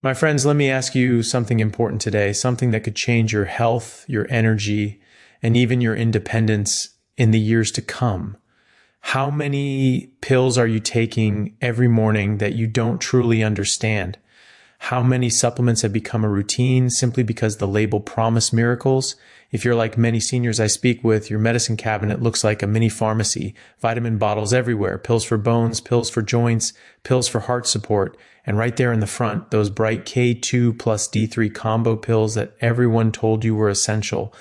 My friends, let me ask you something important today, something that could change your health, your energy, and even your independence in the years to come. How many pills are you taking every morning that you don't truly understand? How many supplements have become a routine simply because the label promised miracles? If you're like many seniors I speak with, your medicine cabinet looks like a mini pharmacy, vitamin bottles everywhere, pills for bones, pills for joints, pills for heart support, and right there in the front, those bright K2 plus D3 combo pills that everyone told you were essential.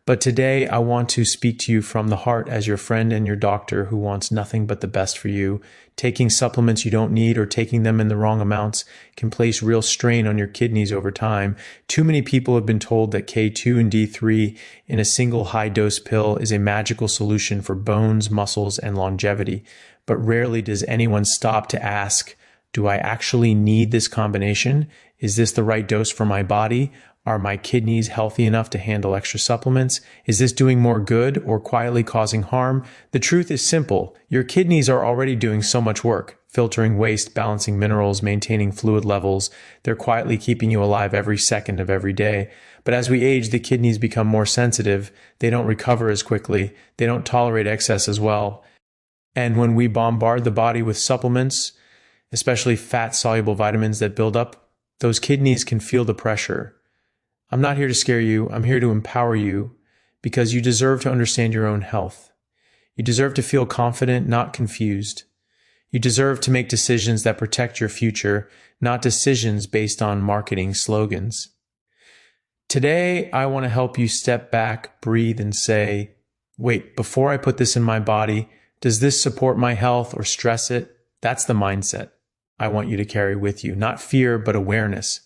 But today I want to speak to you from the heart as your friend and your doctor who wants nothing but the best for you. Taking supplements you don't need or taking them in the wrong amounts can place real strain on your kidneys over time. Too many people have been told that K2 and D3 in a single high-dose pill is a magical solution for bones, muscles, and longevity. But rarely does anyone stop to ask, do I actually need this combination? Is this the right dose for my body? Are my kidneys healthy enough to handle extra supplements? Is this doing more good or quietly causing harm? The truth is simple. Your kidneys are already doing so much work, filtering waste, balancing minerals, maintaining fluid levels. They're quietly keeping you alive every second of every day. But as we age, the kidneys become more sensitive. They don't recover as quickly. They don't tolerate excess as well. And when we bombard the body with supplements, especially fat-soluble vitamins that build up, those kidneys can feel the pressure. I'm not here to scare you. I'm here to empower you because you deserve to understand your own health. You deserve to feel confident, not confused. You deserve to make decisions that protect your future, not decisions based on marketing slogans. Today, I want to help you step back, breathe, and say, wait, before I put this in my body, does this support my health or stress it? That's the mindset I want you to carry with you. Not fear, but awareness.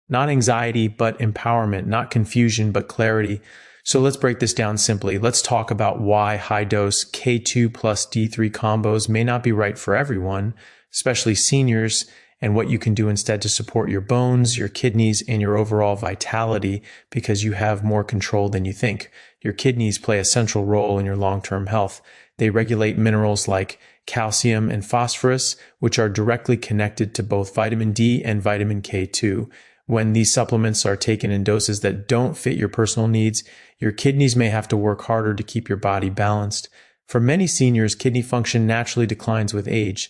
Not anxiety, but empowerment. Not confusion, but clarity. So let's break this down simply. Let's talk about why high-dose K2 plus D3 combos may not be right for everyone, especially seniors, and what you can do instead to support your bones, your kidneys, and your overall vitality because you have more control than you think. Your kidneys play a central role in your long-term health. They regulate minerals like calcium and phosphorus, which are directly connected to both vitamin D and vitamin K2. When these supplements are taken in doses that don't fit your personal needs, your kidneys may have to work harder to keep your body balanced. For many seniors, kidney function naturally declines with age.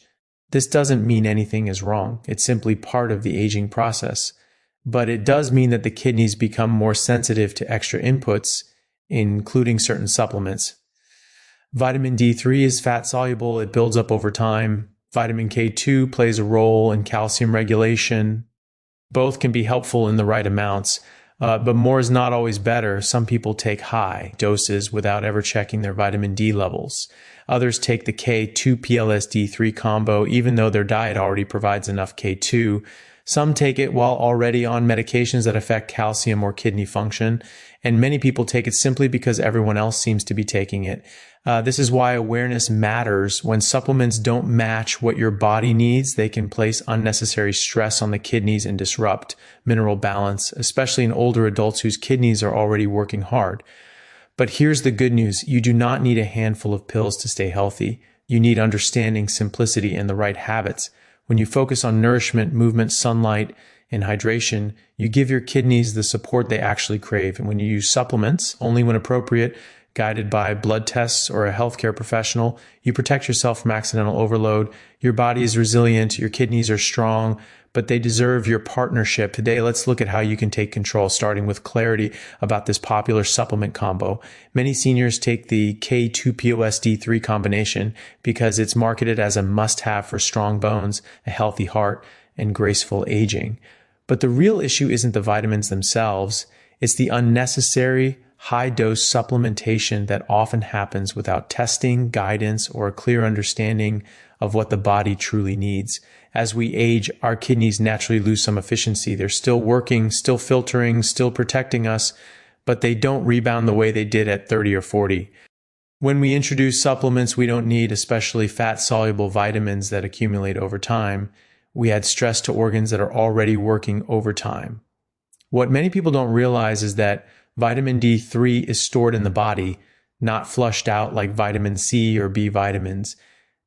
This doesn't mean anything is wrong. It's simply part of the aging process. But it does mean that the kidneys become more sensitive to extra inputs, including certain supplements. Vitamin D3 is fat-soluble. It builds up over time. Vitamin K2 plays a role in calcium regulation. Both can be helpful in the right amounts, but more is not always better. Some people take high doses without ever checking their vitamin D levels. Others take the K2+D3 combo, even though their diet already provides enough K2. Some take it while already on medications that affect calcium or kidney function, and many people take it simply because everyone else seems to be taking it. This is why awareness matters. When supplements don't match what your body needs, they can place unnecessary stress on the kidneys and disrupt mineral balance, especially in older adults whose kidneys are already working hard. But here's the good news. You do not need a handful of pills to stay healthy. You need understanding, simplicity, and the right habits. When you focus on nourishment, movement, sunlight, and hydration, you give your kidneys the support they actually crave. And when you use supplements, only when appropriate, guided by blood tests or a healthcare professional, you protect yourself from accidental overload. Your body is resilient, your kidneys are strong, but they deserve your partnership. Today, let's look at how you can take control, starting with clarity about this popular supplement combo. Many seniors take the K2+D3 combination because it's marketed as a must-have for strong bones, a healthy heart, and graceful aging. But the real issue isn't the vitamins themselves, it's the unnecessary high-dose supplementation that often happens without testing, guidance, or a clear understanding of what the body truly needs. As we age, our kidneys naturally lose some efficiency. They're still working, still filtering, still protecting us, but they don't rebound the way they did at 30 or 40. When we introduce supplements we don't need, especially fat-soluble vitamins that accumulate over time, we add stress to organs that are already working overtime. What many people don't realize is that vitamin D3 is stored in the body, not flushed out like vitamin C or B vitamins.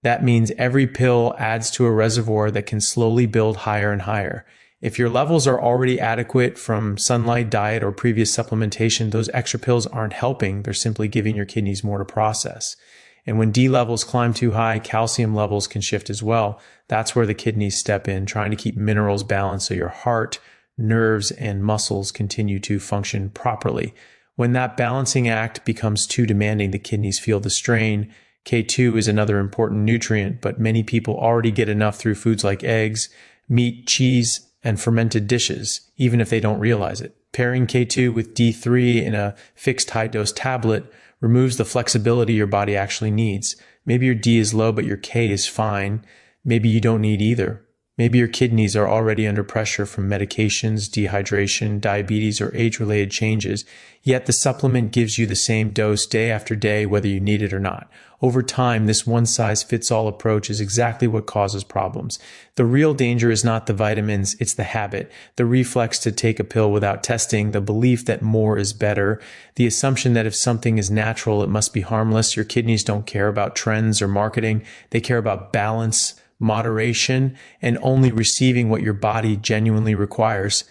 That means every pill adds to a reservoir that can slowly build higher and higher. If your levels are already adequate from sunlight, diet, or previous supplementation, those extra pills aren't helping. They're simply giving your kidneys more to process. And when D levels climb too high, calcium levels can shift as well. That's where the kidneys step in, trying to keep minerals balanced so your heart, nerves, and muscles continue to function properly. When that balancing act becomes too demanding, the kidneys feel the strain. K2 is another important nutrient, but many people already get enough through foods like eggs, meat, cheese, and fermented dishes, even if they don't realize it. Pairing K2 with D3 in a fixed high-dose tablet removes the flexibility your body actually needs. Maybe your D is low, but your K is fine. Maybe you don't need either. Maybe your kidneys are already under pressure from medications, dehydration, diabetes, or age-related changes, yet the supplement gives you the same dose day after day, whether you need it or not. Over time, this one-size-fits-all approach is exactly what causes problems. The real danger is not the vitamins, it's the habit, the reflex to take a pill without testing, the belief that more is better, the assumption that if something is natural, it must be harmless. Your kidneys don't care about trends or marketing. They care about balance, moderation, and only receiving what your body genuinely requires.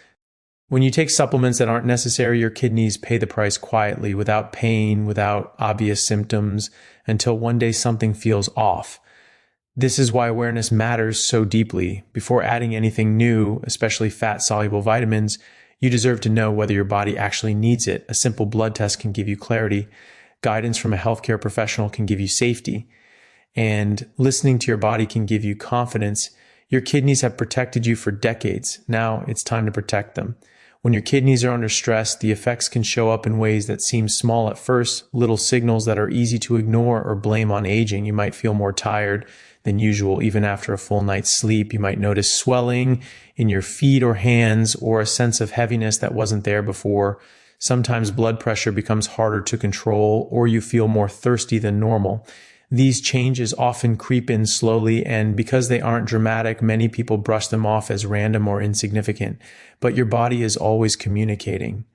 When you take supplements that aren't necessary, your kidneys pay the price quietly, without pain, without obvious symptoms, until one day something feels off. This is why awareness matters so deeply. Before adding anything new, especially fat-soluble vitamins, you deserve to know whether your body actually needs it. A simple blood test can give you clarity. Guidance from a healthcare professional can give you safety. And listening to your body can give you confidence. Your kidneys have protected you for decades. Now it's time to protect them. When your kidneys are under stress, the effects can show up in ways that seem small at first, little signals that are easy to ignore or blame on aging. You might feel more tired than usual, even after a full night's sleep. You might notice swelling in your feet or hands, or a sense of heaviness that wasn't there before. Sometimes blood pressure becomes harder to control, or you feel more thirsty than normal. These changes often creep in slowly, and because they aren't dramatic, many people brush them off as random or insignificant. But your body is always communicating.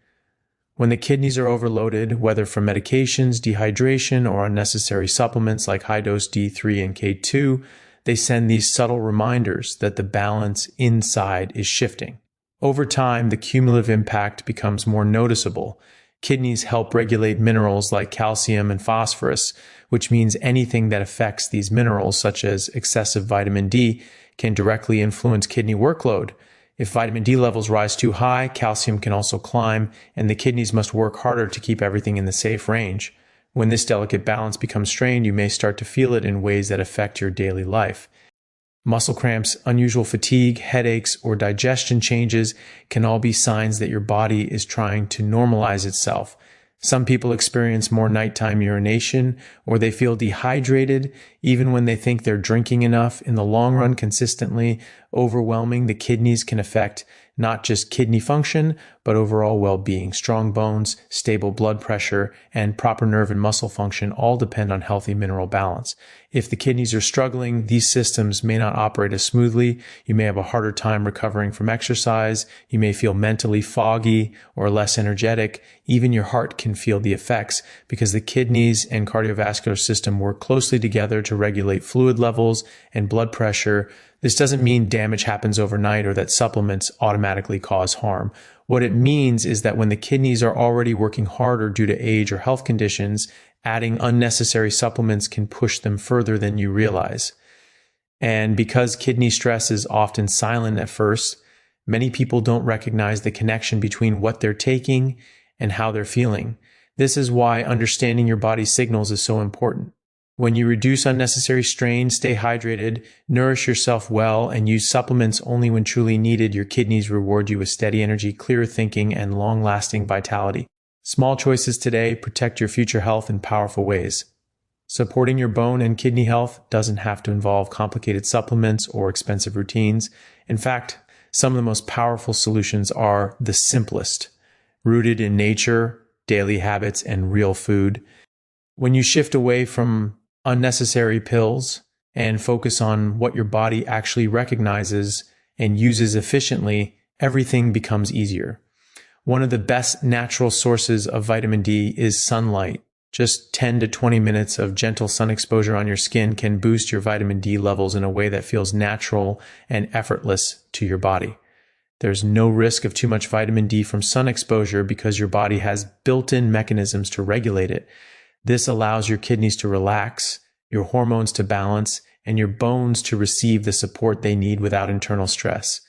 When the kidneys are overloaded, whether from medications, dehydration, or unnecessary supplements like high-dose D3 and K2, they send these subtle reminders that the balance inside is shifting. Over time, the cumulative impact becomes more noticeable. Kidneys help regulate minerals like calcium and phosphorus, which means anything that affects these minerals, such as excessive vitamin D, can directly influence kidney workload. If vitamin D levels rise too high, calcium can also climb, and the kidneys must work harder to keep everything in the safe range. When this delicate balance becomes strained, you may start to feel it in ways that affect your daily life. Muscle cramps, unusual fatigue, headaches, or digestion changes can all be signs that your body is trying to normalize itself. Some people experience more nighttime urination, or they feel dehydrated even when they think they're drinking enough. In the long run, consistently overwhelming the kidneys can affect not just kidney function, but overall well-being. Strong bones, stable blood pressure, and proper nerve and muscle function all depend on healthy mineral balance. If the kidneys are struggling, these systems may not operate as smoothly. You may have a harder time recovering from exercise. You may feel mentally foggy or less energetic. Even your heart can feel the effects because the kidneys and cardiovascular system work closely together to regulate fluid levels and blood pressure. This doesn't mean damage happens overnight or that supplements automatically cause harm. What it means is that when the kidneys are already working harder due to age or health conditions, adding unnecessary supplements can push them further than you realize. And because kidney stress is often silent at first, many people don't recognize the connection between what they're taking and how they're feeling. This is why understanding your body's signals is so important. When you reduce unnecessary strain, stay hydrated, nourish yourself well, and use supplements only when truly needed, your kidneys reward you with steady energy, clear thinking, and long-lasting vitality. Small choices today protect your future health in powerful ways. Supporting your bone and kidney health doesn't have to involve complicated supplements or expensive routines. In fact, some of the most powerful solutions are the simplest, rooted in nature, daily habits, and real food. When you shift away from unnecessary pills and focus on what your body actually recognizes and uses efficiently, everything becomes easier. One of the best natural sources of vitamin D is sunlight. Just 10 to 20 minutes of gentle sun exposure on your skin can boost your vitamin D levels in a way that feels natural and effortless to your body. There's no risk of too much vitamin D from sun exposure because your body has built-in mechanisms to regulate it. This allows your kidneys to relax, your hormones to balance, and your bones to receive the support they need without internal stress.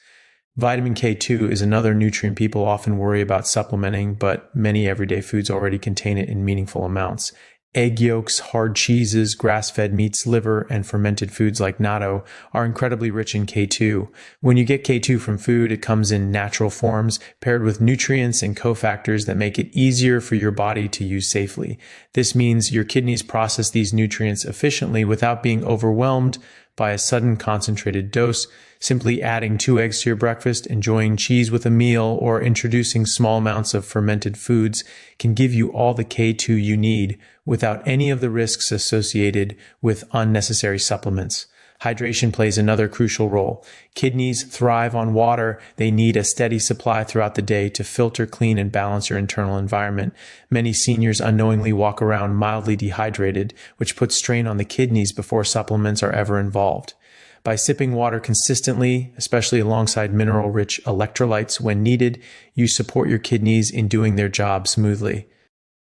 Vitamin K2 is another nutrient people often worry about supplementing, but many everyday foods already contain it in meaningful amounts. Egg yolks, hard cheeses, grass-fed meats, liver, and fermented foods like natto are incredibly rich in K2. When you get K2 from food, it comes in natural forms, paired with nutrients and cofactors that make it easier for your body to use safely. This means your kidneys process these nutrients efficiently without being overwhelmed by a sudden concentrated dose. Simply adding 2 eggs to your breakfast, enjoying cheese with a meal, or introducing small amounts of fermented foods can give you all the K2 you need without any of the risks associated with unnecessary supplements. Hydration plays another crucial role. Kidneys thrive on water. They need a steady supply throughout the day to filter, clean, and balance your internal environment. Many seniors unknowingly walk around mildly dehydrated, which puts strain on the kidneys before supplements are ever involved. By sipping water consistently, especially alongside mineral-rich electrolytes when needed, you support your kidneys in doing their job smoothly.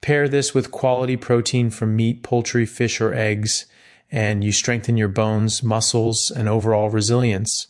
Pair this with quality protein from meat, poultry, fish, or eggs, and you strengthen your bones, muscles, and overall resilience.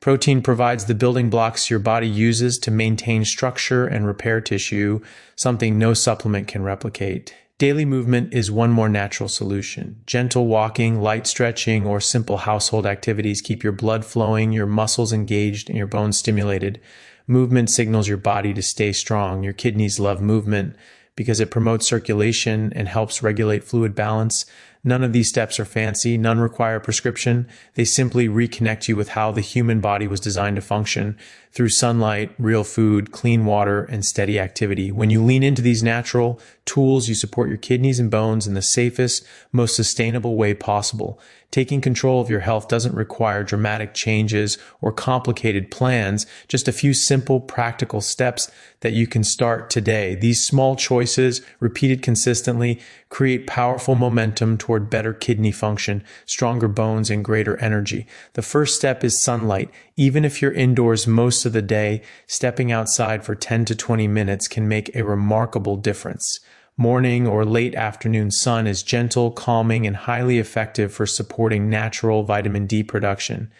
Protein provides the building blocks your body uses to maintain structure and repair tissue, something no supplement can replicate. Daily movement is one more natural solution. Gentle walking, light stretching, or simple household activities keep your blood flowing, your muscles engaged, and your bones stimulated. Movement signals your body to stay strong. Your kidneys love movement because it promotes circulation and helps regulate fluid balance. None of these steps are fancy, none require prescription. They simply reconnect you with how the human body was designed to function through sunlight, real food, clean water, and steady activity. When you lean into these natural tools, you support your kidneys and bones in the safest, most sustainable way possible. Taking control of your health doesn't require dramatic changes or complicated plans, just a few simple, practical steps that you can start today. These small choices, repeated consistently, create powerful momentum toward better kidney function, stronger bones, and greater energy. The first step is sunlight. Even if you're indoors most of the day, stepping outside for 10 to 20 minutes can make a remarkable difference. Morning or late afternoon sun is gentle, calming, and highly effective for supporting natural vitamin D production.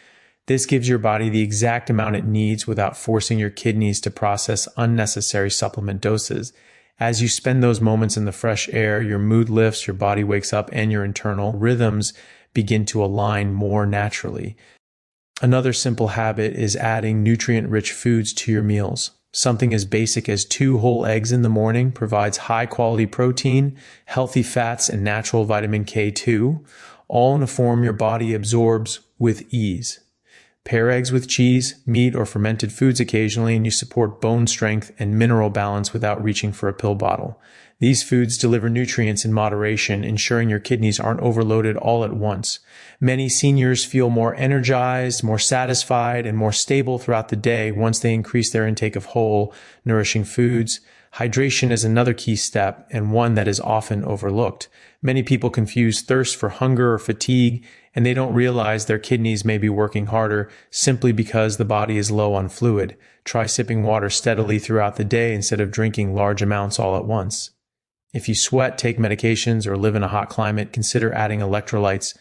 This gives your body the exact amount it needs without forcing your kidneys to process unnecessary supplement doses. As you spend those moments in the fresh air, your mood lifts, your body wakes up, and your internal rhythms begin to align more naturally. Another simple habit is adding nutrient-rich foods to your meals. Something as basic as 2 whole eggs in the morning provides high-quality protein, healthy fats, and natural vitamin K2, all in a form your body absorbs with ease. Pair eggs with cheese, meat, or fermented foods occasionally, and you support bone strength and mineral balance without reaching for a pill bottle. These foods deliver nutrients in moderation, ensuring your kidneys aren't overloaded all at once. Many seniors feel more energized, more satisfied, and more stable throughout the day once they increase their intake of whole, nourishing foods. Hydration is another key step, and one that is often overlooked. Many people confuse thirst for hunger or fatigue, and they don't realize their kidneys may be working harder simply because the body is low on fluid. Try sipping water steadily throughout the day instead of drinking large amounts all at once. If you sweat, take medications, or live in a hot climate, consider adding electrolytes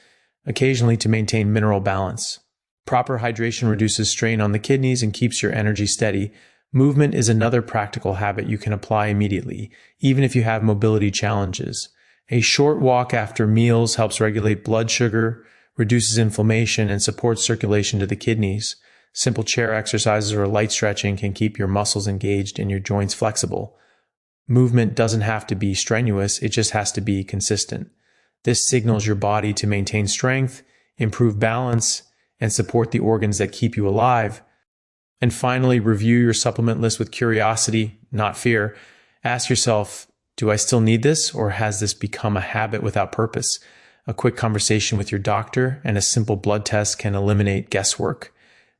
occasionally to maintain mineral balance. Proper hydration reduces strain on the kidneys and keeps your energy steady. Movement is another practical habit you can apply immediately, even if you have mobility challenges. A short walk after meals helps regulate blood sugar, reduces inflammation, and supports circulation to the kidneys. Simple chair exercises or light stretching can keep your muscles engaged and your joints flexible. Movement doesn't have to be strenuous, it just has to be consistent. This signals your body to maintain strength, improve balance, and support the organs that keep you alive. And finally, review your supplement list with curiosity, not fear. Ask yourself, do I still need this, or has this become a habit without purpose? A quick conversation with your doctor and a simple blood test can eliminate guesswork.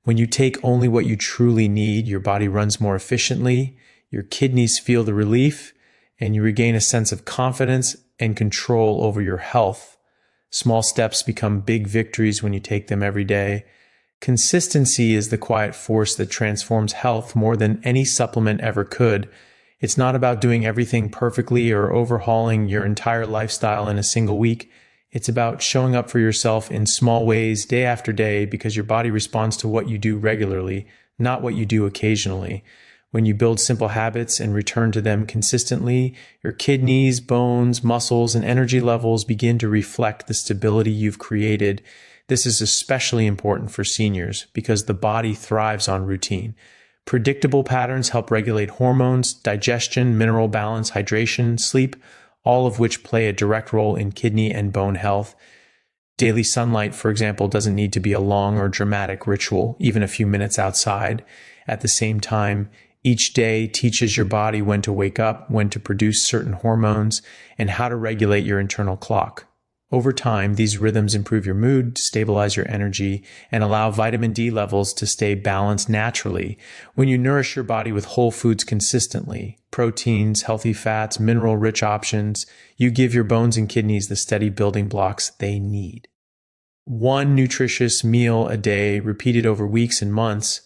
When you take only what you truly need, your body runs more efficiently, your kidneys feel the relief, and you regain a sense of confidence and control over your health. Small steps become big victories when you take them every day. Consistency is the quiet force that transforms health more than any supplement ever could. It's not about doing everything perfectly or overhauling your entire lifestyle in a single week. It's about showing up for yourself in small ways day after day because your body responds to what you do regularly, not what you do occasionally. When you build simple habits and return to them consistently, your kidneys, bones, muscles, and energy levels begin to reflect the stability you've created. This is especially important for seniors because the body thrives on routine. Predictable patterns help regulate hormones, digestion, mineral balance, hydration, sleep, all of which play a direct role in kidney and bone health. Daily sunlight, for example, doesn't need to be a long or dramatic ritual, even a few minutes outside. At the same time, each day teaches your body when to wake up, when to produce certain hormones, and how to regulate your internal clock. Over time, these rhythms improve your mood, stabilize your energy, and allow vitamin D levels to stay balanced naturally. When you nourish your body with whole foods consistently, proteins, healthy fats, mineral-rich options, you give your bones and kidneys the steady building blocks they need. One nutritious meal a day, repeated over weeks and months,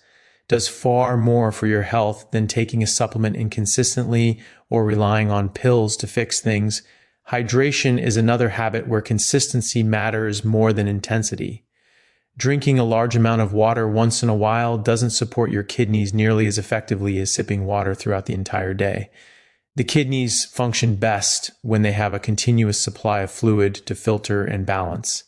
does far more for your health than taking a supplement inconsistently or relying on pills to fix things. Hydration is another habit where consistency matters more than intensity. Drinking a large amount of water once in a while doesn't support your kidneys nearly as effectively as sipping water throughout the entire day. The kidneys function best when they have a continuous supply of fluid to filter and balance.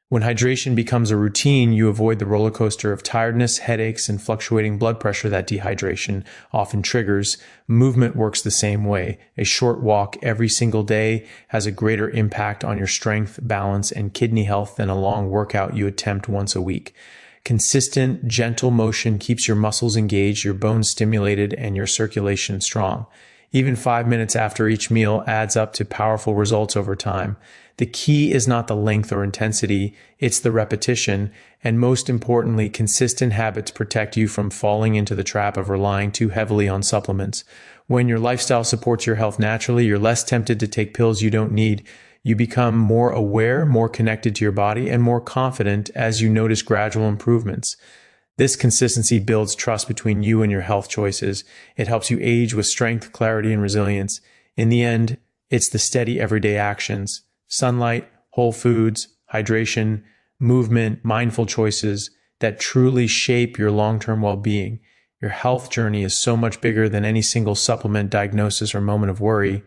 When hydration becomes a routine, you avoid the roller coaster of tiredness, headaches, and fluctuating blood pressure that dehydration often triggers. Movement works the same way. A short walk every single day has a greater impact on your strength, balance, and kidney health than a long workout you attempt once a week. Consistent, gentle motion keeps your muscles engaged, your bones stimulated, and your circulation strong. Even 5 minutes after each meal adds up to powerful results over time. The key is not the length or intensity, it's the repetition, and most importantly, consistent habits protect you from falling into the trap of relying too heavily on supplements. When your lifestyle supports your health naturally, you're less tempted to take pills you don't need. You become more aware, more connected to your body, and more confident as you notice gradual improvements. This consistency builds trust between you and your health choices. It helps you age with strength, clarity, and resilience. In the end, it's the steady everyday actions, sunlight, whole foods, hydration, movement, mindful choices that truly shape your long-term well-being. Your health journey is so much bigger than any single supplement, diagnosis, or moment of worry.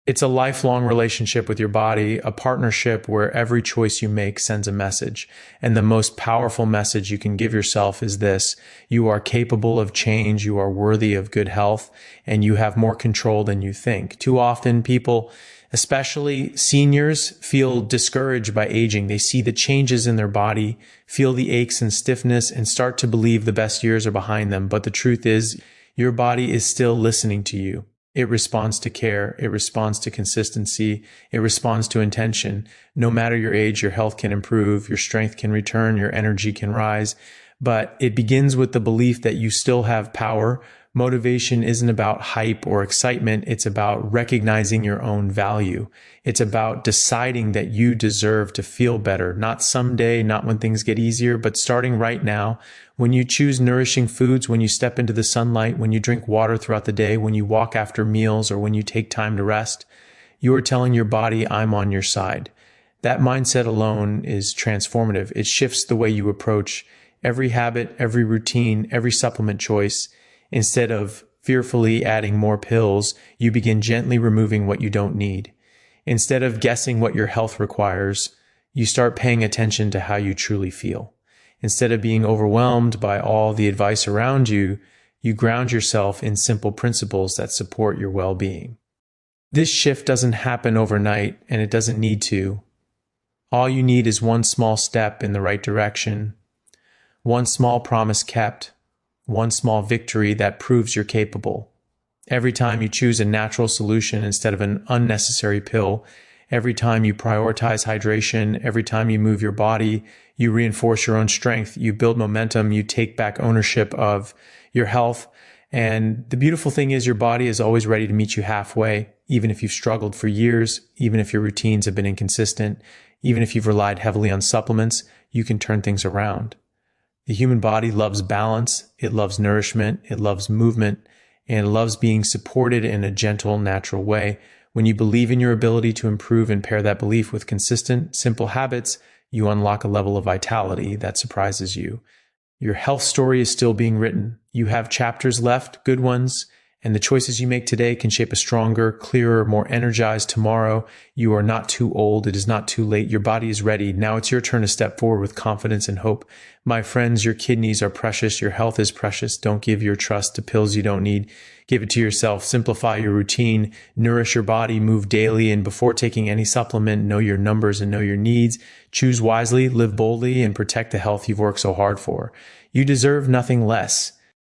It's a lifelong relationship with your body, a partnership where every choice you make sends a message. And the most powerful message you can give yourself is this: you are capable of change, you are worthy of good health, and you have more control than you think. Too often people, especially seniors, feel discouraged by aging. They see the changes in their body, feel the aches and stiffness, and start to believe the best years are behind them. But the truth is, your body is still listening to you. It responds to care. It responds to consistency. It responds to intention. No matter your age, your health can improve, your strength can return, your energy can rise. But it begins with the belief that you still have power. Motivation isn't about hype or excitement. It's about recognizing your own value. It's about deciding that you deserve to feel better, not someday, not when things get easier, but starting right now. When you choose nourishing foods, when you step into the sunlight, when you drink water throughout the day, when you walk after meals, or when you take time to rest, you are telling your body, I'm on your side. That mindset alone is transformative. It shifts the way you approach every habit, every routine, every supplement choice. Instead of fearfully adding more pills, you begin gently removing what you don't need. Instead of guessing what your health requires, you start paying attention to how you truly feel. Instead of being overwhelmed by all the advice around you, you ground yourself in simple principles that support your well-being. This shift doesn't happen overnight, and it doesn't need to. All you need is one small step in the right direction, one small promise kept, one small victory that proves you're capable. Every time you choose a natural solution instead of an unnecessary pill, every time you prioritize hydration, every time you move your body, you reinforce your own strength, you build momentum, you take back ownership of your health. And the beautiful thing is your body is always ready to meet you halfway, even if you've struggled for years, even if your routines have been inconsistent, even if you've relied heavily on supplements, you can turn things around. The human body loves balance, it loves nourishment, it loves movement, and it loves being supported in a gentle, natural way. When you believe in your ability to improve and pair that belief with consistent, simple habits, you unlock a level of vitality that surprises you. Your health story is still being written. You have chapters left, good ones, and the choices you make today can shape a stronger, clearer, more energized tomorrow. You are not too old. It is not too late. Your body is ready. Now it's your turn to step forward with confidence and hope. My friends, your kidneys are precious. Your health is precious. Don't give your trust to pills you don't need. Give it to yourself. Simplify your routine. Nourish your body. Move daily. And before taking any supplement, know your numbers and know your needs. Choose wisely, live boldly, and protect the health you've worked so hard for. You deserve nothing less.